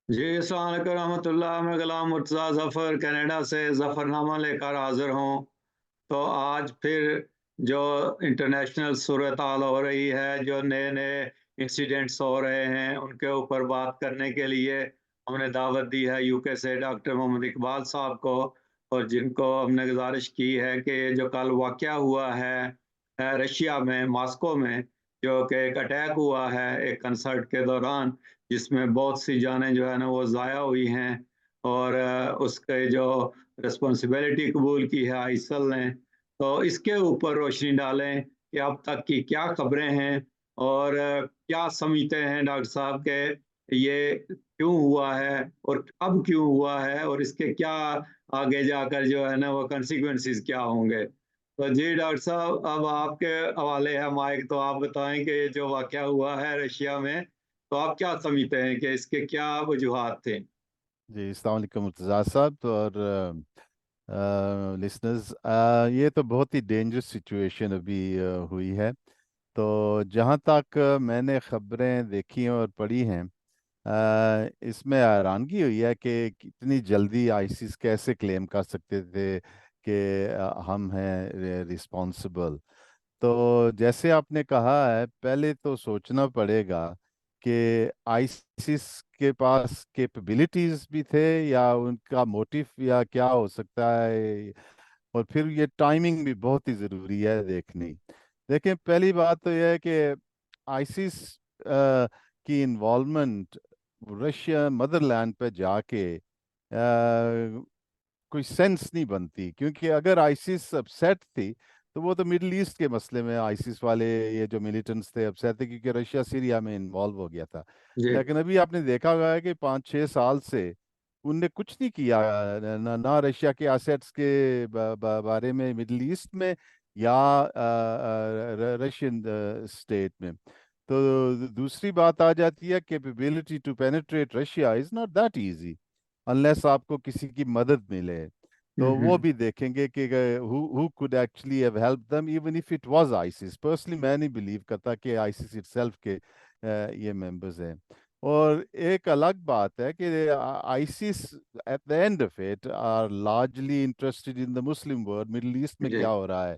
जी, अस्सलाम वालेकुम रहमत उल्लाह। मैं गुलाम मुर्तज़ा ज़फ़र कनाडा से ज़फ़रनामा लेकर हाज़िर हूँ। तो आज फिर जो इंटरनेशनल सूरत-हाल हो रही है, जो नए-नए इंसिडेंट्स हो रहे हैं, उनके ऊपर बात करने के लिए हमने दावत दी है यूके से डॉक्टर मोहम्मद इकबाल साहब को, और जिनको हमने गुज़ारिश की है कि जो कल वाक़या हुआ है रशिया में, मॉस्को में, जो कि एक अटैक हुआ है एक कंसर्ट के दौरान, जिसमें बहुत सी जानें जो है ना वो ज़ाया हुई हैं, और उसके जो रिस्पॉन्सिबिलिटी कबूल की है आईएसएल ने। तो इसके ऊपर रोशनी डालें कि अब तक की क्या खबरें हैं, और क्या समझते हैं डॉक्टर साहब के ये क्यों हुआ है और अब क्यों हुआ है, और इसके क्या आगे जाकर जो है ना वो कॉन्सिक्वेंसेस क्या होंगे। तो जी डॉक्टर साहब, अब आपके हवाले है माइक, तो आप बताएं कि जो वाक़या हुआ है रशिया में, तो आप क्या समझते हैं कि इसके क्या वजूहात थे? जी, अस्सलाम वालेकुम मुर्तज़ा साहब। तो और लिसनर्स, ये तो बहुत ही डेंजरस सिचुएशन अभी हुई है। तो जहाँ तक मैंने खबरें देखी हैं और पढ़ी हैं, इसमें हैरानगी हुई है कि कितनी जल्दी आईसिस कैसे क्लेम कर सकते थे कि हम हैं रिस्पॉन्सिबल। तो जैसे आपने कहा है, पहले तो सोचना पड़ेगा कि आईसिस के पास कैपेबिलिटीज भी थे या उनका मोटिव या क्या हो सकता है। और फिर ये टाइमिंग भी बहुत ही ज़रूरी है देखनी। देखिए, पहली बात तो यह है कि आईसिस की इन्वॉल्वमेंट रशिया मदरलैंड पे जाके कोई सेंस नहीं बनती, क्योंकि अगर आईसिस अपसेट थी तो वो तो मिडल ईस्ट के मसले में आईसिस वाले ये जो मिलिटेंट्स थे अपसेट थे, क्योंकि रशिया सीरिया में इन्वॉल्व हो गया था। जी। लेकिन अभी आपने देखा होगा है कि 5-6 साल से उनने कुछ नहीं किया, ना रशिया के एसेट्स के बारे में मिडल ईस्ट में या रशियन स्टेट में। तो दूसरी बात आ जाती है, capability to penetrate Russia is not that easy unless आपको किसी की मदद मिले। हुँ, तो वो हुँ। भी देखेंगे कि who could actually have help them even if it was ISIS. Personally मैं नहीं बिलीव करता कि आईसिस इटसेल्फ के ये मेंबर्स हैं। और एक अलग बात है कि ISIS at the end of it are largely interested in the Muslim world. Middle East में जी। क्या हो रहा है,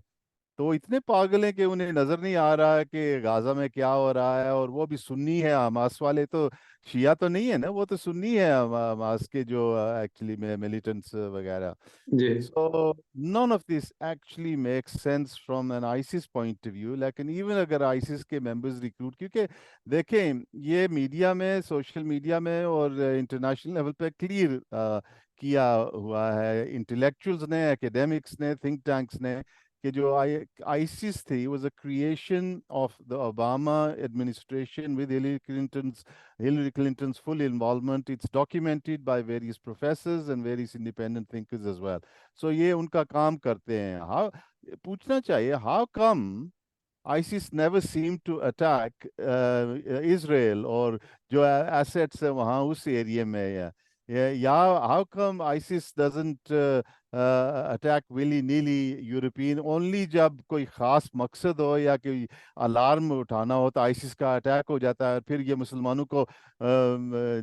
तो वो इतने पागल हैं कि उन्हें नजर नहीं आ रहा है कि गाजा में क्या हो रहा है। और वो भी सुन्नी है, हमास वाले तो शिया तो नहीं है ना, वो तो सुन्नी है हमास के जो एक्चुअली में मिलिटेंट्स वगैरह। जी। So none of this actually makes sense from an ISIS point of view। लेकिन इवन अगर आईसिस के मेंबर्स रिक्रूट, क्योंकि देखें ये मीडिया में, सोशल मीडिया में और इंटरनेशनल लेवल पे क्लियर किया हुआ है इंटेलेक्चुअल्स ने, एकेडमिक्स ने, थिंक टैंक्स ने, कि जो आईसिस थी was a creation of the Obama administration with Hillary Clinton's full involvement. It's documented by various professors and various independent thinkers as well. So ये उनका काम करते हैं। How पूछना चाहिए, how come ISIS never seemed to attack Israel और जो assets है वहाँ उस एरिया में, या how come ISIS doesn't attack willy nilly European only जब कोई खास मकसद हो या कोई अलार्म उठाना हो तो आईसिस का अटैक हो जाता है। फिर ये मुसलमानों को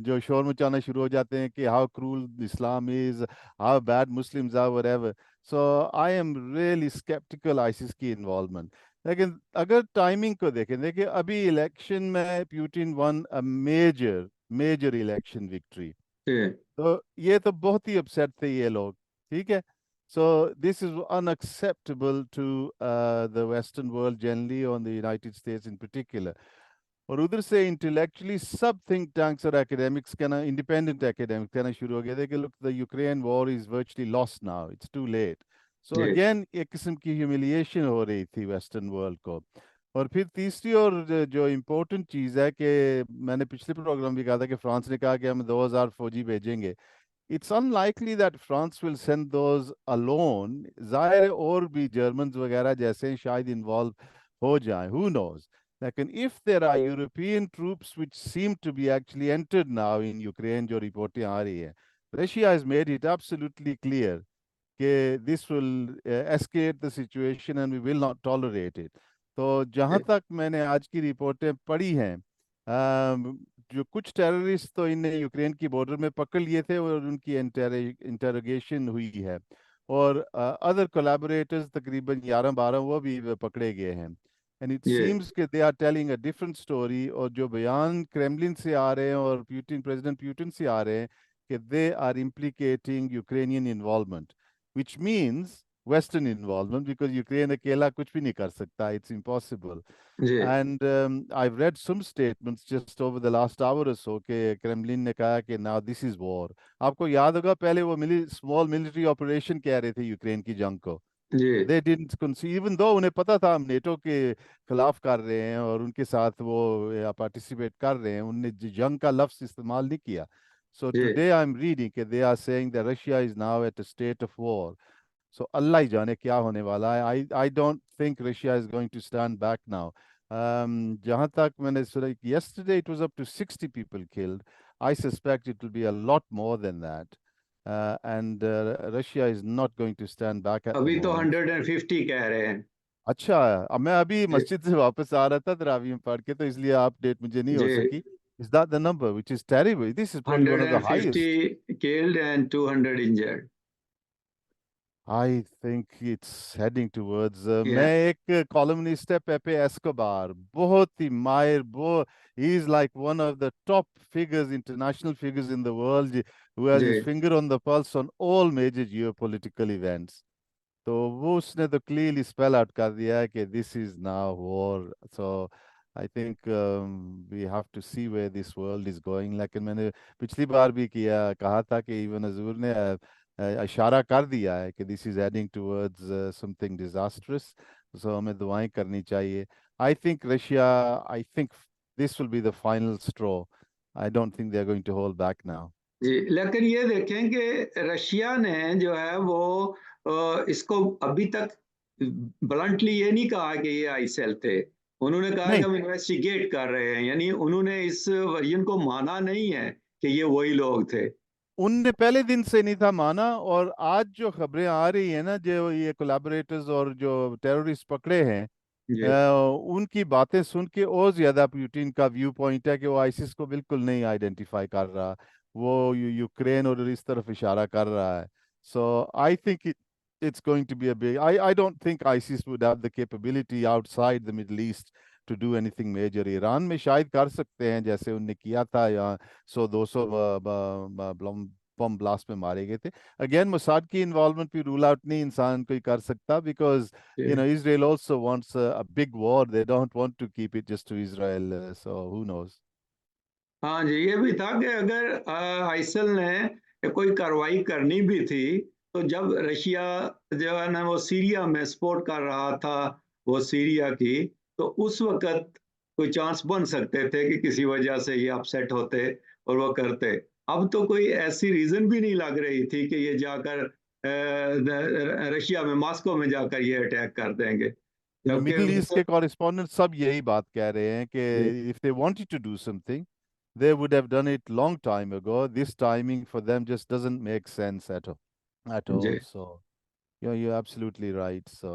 जो शोर मचाना शुरू हो जाते हैं कि how cruel Islam is, how bad Muslims are, whatever. So I am really sceptical ISIS की इन्वॉल्वमेंट। लेकिन अगर टाइमिंग को देखें, देखिए अभी इलेक्शन में Putin won a major major election victory. जी। तो ये तो बहुत ही अपसेट थे ये लोग, ठीक है। So this is unacceptable to the western world generally और the United States in particular. और उधर से इंटेलेक्चुअली सब थिंक टैंक्स और एकेडमिक्स कहना, इंडिपेंडेंट एकेडमिक्स कहना शुरू हो गया था कि look the Ukraine war is virtually lost now, it's too late. So जी। अगेन एक किस्म की ह्यूमिलिएशन हो रही थी वेस्टर्न वर्ल्ड को। और फिर तीसरी और जो इम्पोर्टेंट चीज़ है कि मैंने पिछले प्रोग्राम भी कहा था कि फ्रांस ने कहा कि हम 2000 फौजी भेजेंगे। It's unlikely that France will send those alone. जाहिर है और भी जर्मन्स वगैरह जैसे शायद इन्वॉल्व हो जाएं, हु नोज। लेकिन if there are European troops which seem to be actually entered now in Ukraine, जो रिपोर्टें आ रही है, Russia has made it absolutely clear कि this will escalate the situation and we will not tolerate it. तो जहां जी। तक मैंने आज की रिपोर्टें पढ़ी हैं, जो कुछ टेररिस्ट तो इन्हें यूक्रेन की बॉर्डर में पकड़ लिए थे और उनकी इंटरोगेशन हुई है, और अदर कोलैबोरेटर्स तकरीबन 11-12 वो भी पकड़े गए हैं। एंड इट जी सीम्स कि they are telling a different story, और जो बयान क्रेमलिन से आ रहे हैं और प्रेसिडेंट पुतिन से आ रहे हैं कि they are implicating Ukrainian involvement, which means western involvement, because Ukraine अकेला कुछ भी नहीं कर सकता, इट्स इम्पॉसिबल। जी And I've read some statements just over the last hour or so कि क्रेमलिन ने कहा कि now this is war। आपको याद होगा पहले वो स्मॉल मिलिट्री ऑपरेशन कह रहे थे यूक्रेन की जंग को। जी They didn't concede, even though उन्हें पता था हम नेटो के खिलाफ कर रहे हैं और उनके साथ वो पार्टिसिपेट कर रहे हैं, उनने जंग का लफ्ज इस्तेमाल नहीं किया। So ji today I'm reading कि they are saying that Russia is now at a state of war। So अल्लाह ही जाने क्या होने वाला है। I don't think Russia is going to stand back now। जहाँ तक मैंने सुना, yesterday it was up to 60 people killed। I suspect it will be a lot more than that। And Russia is not going to stand back at the अभी तो moment। 150 कह रहे हैं। अच्छा, अब मैं अभी जी मस्जिद से वापस आ रहा था तरावी में पढ़ के, तो इसलिए अपडेट मुझे नहीं जी हो सकी। Is that the number, which is terrible? This is probably one of the highest। 150 killed and 200 injured। I think it's heading towards मैं Yeah एक कॉलमनिस्ट है पेपे एस्कोबार, बहुत ही माहिर, वो he is like one of the top figures, international figures in the world, who has ji his finger on the pulse on all major geopolitical events। तो वो उसने तो क्लियरली स्पेल आउट कर दिया है कि this is now war. So I think we have to see where this world is going. लेकिन मैंने पिछली बार भी कहा था कि इवन हजूर ने इशारा कर दिया है कि this is heading towards something disastrous. So हमें दुआएं करनी चाहिए। I think this will be the final straw. I don't think they are going to hold back now. जी लेकिन ये देखें कि रशिया ने जो है वो इसको अभी तक ब्लंटली ये नहीं कहा कि ये आईसेल थे। उन्होंने कहा कि नहीं, हम इन्वेस्टिगेट कर रहे हैं, यानी उन्होंने इस वर्जन को माना नहीं है कि ये वही लोग थे। उनने पहले दिन से नहीं था माना, और आज जो खबरें आ रही है ना, जो ये कोलैबोरेटर्स और जो टेररिस्ट पकड़े हैं, जी उनकी बातें सुन के और ज्यादा पुतिन का व्यू पॉइंट है कि वो आईसिस को बिल्कुल नहीं आइडेंटिफाई कर रहा, वो यूक्रेन और इस तरफ इशारा कर रहा है। So I think it's going to be a big, I don't think ISIS would have the capability outside the Middle East to do anything major। Iran में शायद कर सकते हैं जैसे उनने किया था, या 100-200 बम ब्लास्ट में मारे गए थे। अगेन मोसाद की इन्वॉल्वमेंट भी रूल आउट नहीं इंसान कोई कर सकता, बिकॉज जी Israel also wants a big war। They don't want to keep it just to Israel। So who knows। हाँ जी, ये भी था कि अगर आइसल ने कोई कार्रवाई करनी भी थी तो जब रशिया जो है ना वो सीरिया में सपोर्ट कर रहा था वो सीरिया की, तो उस वक्त कोई चांस बन सकते थे कि किसी वजह से ये अपसेट होते और वो करते। अब तो कोई ऐसी रीजन भी नहीं लग रही थी कि ये जाकर रशिया में मॉस्को में जाकर ये अटैक कर देंगे, जबकि मिडिल वो ईस्ट के कॉरेस्पॉन्डेंट सब यही बात कह रहे हैं कि if they wanted to do something they would have done it long time ago। This timing for them just doesn't make sense at all, at जी all। So you're absolutely right। So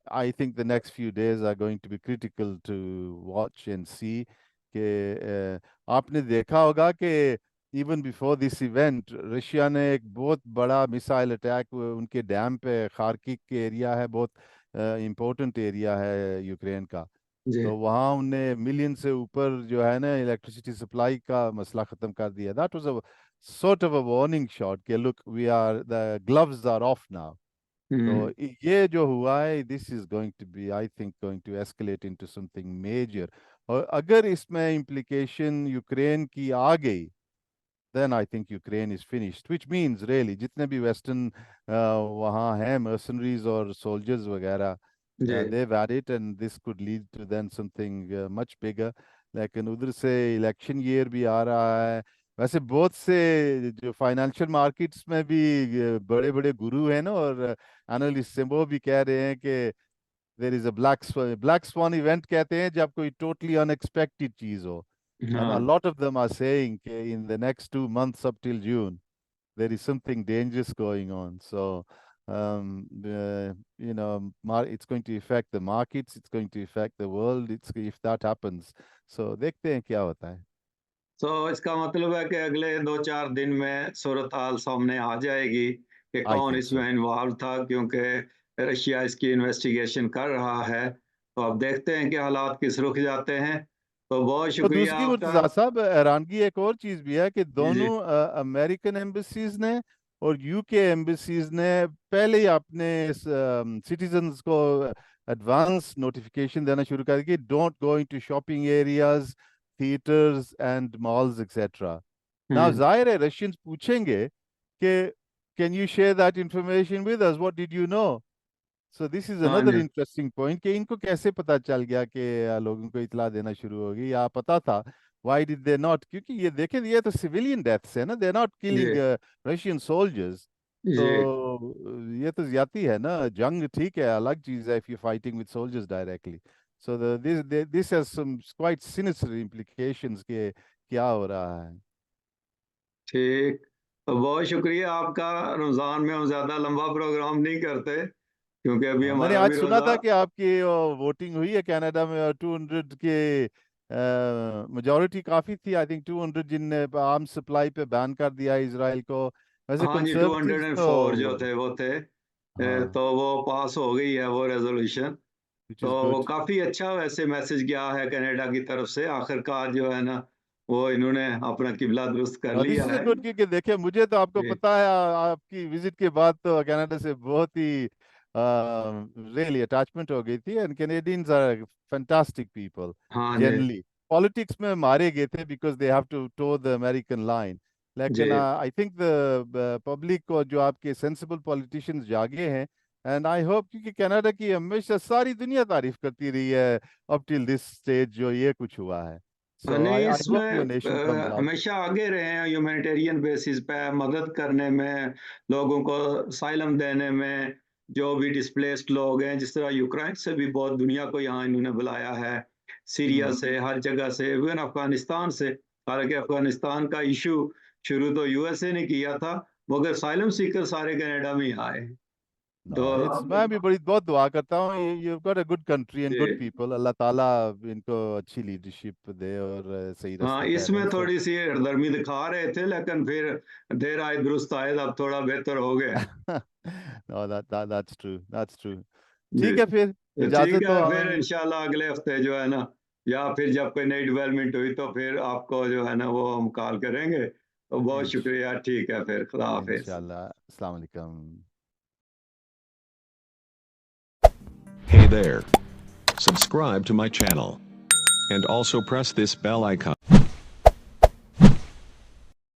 I think the next few days are going to be critical to watch and see कि आपने देखा होगा कि even before this event Russia ने एक बहुत बड़ा मिसाइल अटैक उनके डैम पे, खार्किव के एरिया है, बहुत इम्पोर्टेंट एरिया है यूक्रेन का। जी तो वहाँ उनने मिलियन से ऊपर जो है ना इलेक्ट्रिसिटी सप्लाई का मसला खत्म कर दिया। That was a sort of a warning shot कि look we are the gloves are off now. तो हम्म ये जो हुआ है, this is going to be, I think, going to escalate into something major. और अगर इसमें इम्प्लीकेशन यूक्रेन की आ गई, then I think Ukraine is finished, which means really जितने भी वेस्टर्न वहाँ हैं mercenaries और soldiers वगैरह, जी they've had it and this could lead to then something much bigger। लेकिन उधर से इलेक्शन ईयर भी आ रहा है। वैसे बहुत से जो फाइनेंशियल मार्केट्स में भी बड़े बड़े गुरु हैं ना और एनालिस्ट हैं, वो भी कह रहे हैं कि there is a black swan event कहते हैं जब कोई टोटली अनएक्सपेक्टेड चीज हो। And a हाँ lot of them are saying in the next 2 months up till June, there is something dangerous going on। So, it's going to affect the markets, it's going to affect the world, if that happens। So, देखते हैं क्या होता है। तो इसका मतलब है कि अगले 2-4 दिन में सूरत हाल सामने आ जाएगी कि I कौन think so. इसमें इन्वॉल्व था, क्योंकि रशिया इसकी इन्वेस्टिगेशन कर रहा है। तो अब देखते हैं कि हालात किस रुख जाते हैं। तो बहुत और शुक्रिया दूसरी आपका। मुर्तजा साहब, हैरानगी एक और चीज भी है कि जी जी दोनों अमेरिकन एम्बेसीज ने और यूके एम्बेसीज ने पहले ही अपने सिटीजन्स को एडवांस नोटिफिकेशन देना शुरू कर दी, don't go into shopping areas, theatres and malls etcetera. Now hmm, जाहिर है रशियंस पूछेंगे कि can you share that information with us, what did you know? So this is हाँ अनदर जी इंटरेस्टिंग पॉइंट कि इनको कैसे पता चल गया कि लोगों को इतला देना शुरू होगी, या पता था? Why did they not? क्योंकि ये देखें, ये तो सिविलियन डेथ्स है ना, दे नॉट जी किलिंग रशियन सोल्जर्स। तो जी ये तो ज्यादती है ना। जंग ठीक है, अलग चीज है, if you fighting with soldiers directly. So this has some quite sinister implications के क्या हो रहा है। ठीक। तो बहुत शुक्रिया आपका। रमज़ान में हम ज़्यादा लंबा प्रोग्राम नहीं करते, क्योंकि अभी हाँ, मैंने हमारा आज भी सुना रोज़ा। था कि आपकी वोटिंग हुई है कनाडा में, और 200 के मेजॉरिटी काफी थी, आई थिंक 200 जिनने आर्म सप्लाई पे बैन कर दिया है इसराइल को। वैसे हाँ जी, कंजर्वेटिव्स 204 जो तो थे वो थे। हाँ, तो वो पास हो गई है वो रेजोल्यूशन। विच इज तो गुड। काफ़ी अच्छा वैसे मैसेज गया है कनाडा की तरफ से, आखिरकार जो है ना, वो इन्होंने अपना किबला दुरुस्त कर दिस लिया इज अ है। गुड, क्योंकि देखिए मुझे तो, आपको जी पता है, आपकी विजिट के बाद तो कनाडा से बहुत ही रियली अटैचमेंट हो गई थी। And Canadians are fantastic people हाँ जी जनरली। पॉलिटिक्स में मारे गए थे because they have to toe the American line, जी। लेकिन आई थिंक द पब्लिक को, जो आपके सेंसिबल पॉलिटिशियंस जागे हैं, एंड आई होप, क्योंकि कनाडा की हमेशा सारी दुनिया तारीफ करती रही है अप टिल दिस स्टेज जो ये कुछ हुआ है। सो आई नहीं, आई होप इसमें योर नेशन कम्स आउट। हमेशा आगे रहे हैं ह्यूमैनिटेरियन बेसिस पे मदद करने में, लोगों को साइलम देने में। जो भी डिस्प्लेस्ड लोग हैं, जिस तरह यूक्रेन से भी बहुत दुनिया को यहाँ इन्होंने बुलाया है, सीरिया से, हर जगह से, इवन अफगानिस्तान से। हालांकि अफगानिस्तान का इशू शुरू तो यूएसए ने किया था, मगर साइलम सीकर सारे कनाडा में ही आए। इट्स, तो मैं भी बड़ी बहुत दुआ करता हूँ, you got a good country and good जी, पीपल, अल्लाह ताला इनको अच्छी लीडरशिप दे और सही हाँ, रास्ते पे इसमें रहे सब। थोड़ी सी हरदर्मी दिखा रहे थे, लेकिन फिर देर आए दुरुस्त आए, अब थोड़ा बेहतर हो गया। No, that's true, that's true. जी, ठीक है, फिर तो ठीक इजाजत है, हो फिर हम। इंशाल्लाह अगले हफ्ते जो है ना, या फिर जब कोई नई डेवलपमेंट हुई तो फिर आपको जो है ना वो हम कॉल करेंगे। तो बहुत इंश शुक्रिया, ठीक है, फिर खुदा हाफिज। इंशाल्लाह, अस्सलाम वालेकुम। Hey there. Subscribe to my channel. And also press this bell icon.